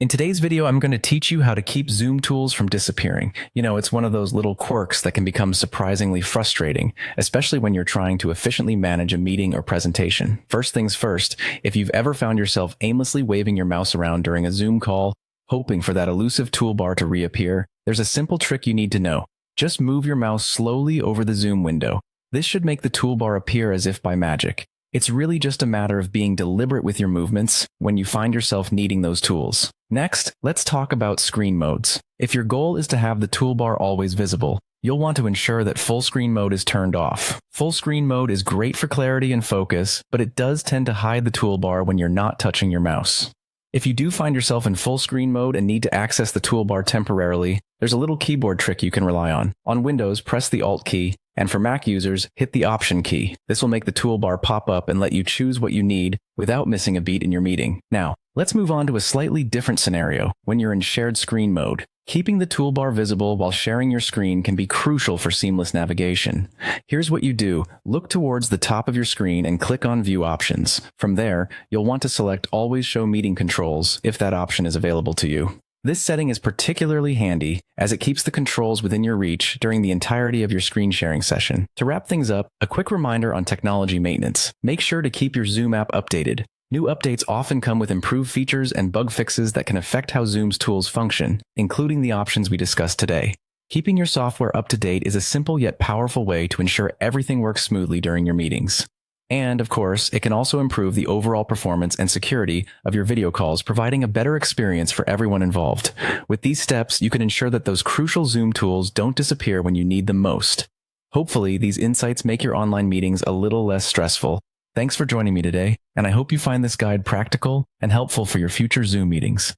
In today's video, I'm going to teach you how to keep Zoom tools from disappearing. It's one of those little quirks that can become surprisingly frustrating, especially when you're trying to efficiently manage a meeting or presentation. First things first, if you've ever found yourself aimlessly waving your mouse around during a Zoom call, hoping for that elusive toolbar to reappear, there's a simple trick you need to know. Just move your mouse slowly over the Zoom window. This should make the toolbar appear as if by magic. It's really just a matter of being deliberate with your movements when you find yourself needing those tools. Next, let's talk about screen modes. If your goal is to have the toolbar always visible, you'll want to ensure that full screen mode is turned off. Full screen mode is great for clarity and focus, but it does tend to hide the toolbar when you're not touching your mouse. If you do find yourself in full screen mode and need to access the toolbar temporarily, there's a little keyboard trick you can rely on. On Windows, press the Alt key, and for Mac users, hit the Option key. This will make the toolbar pop up and let you choose what you need without missing a beat in your meeting. Now, let's move on to a slightly different scenario when you're in shared screen mode. Keeping the toolbar visible while sharing your screen can be crucial for seamless navigation. Here's what you do. Look towards the top of your screen and click on View Options. From there, you'll want to select Always Show Meeting Controls if that option is available to you. This setting is particularly handy as it keeps the controls within your reach during the entirety of your screen sharing session. To wrap things up, a quick reminder on technology maintenance. Make sure to keep your Zoom app updated. New updates often come with improved features and bug fixes that can affect how Zoom's tools function, including the options we discussed today. Keeping your software up to date is a simple yet powerful way to ensure everything works smoothly during your meetings. And, of course, it can also improve the overall performance and security of your video calls, providing a better experience for everyone involved. With these steps, you can ensure that those crucial Zoom tools don't disappear when you need them most. Hopefully, these insights make your online meetings a little less stressful. Thanks for joining me today, and I hope you find this guide practical and helpful for your future Zoom meetings.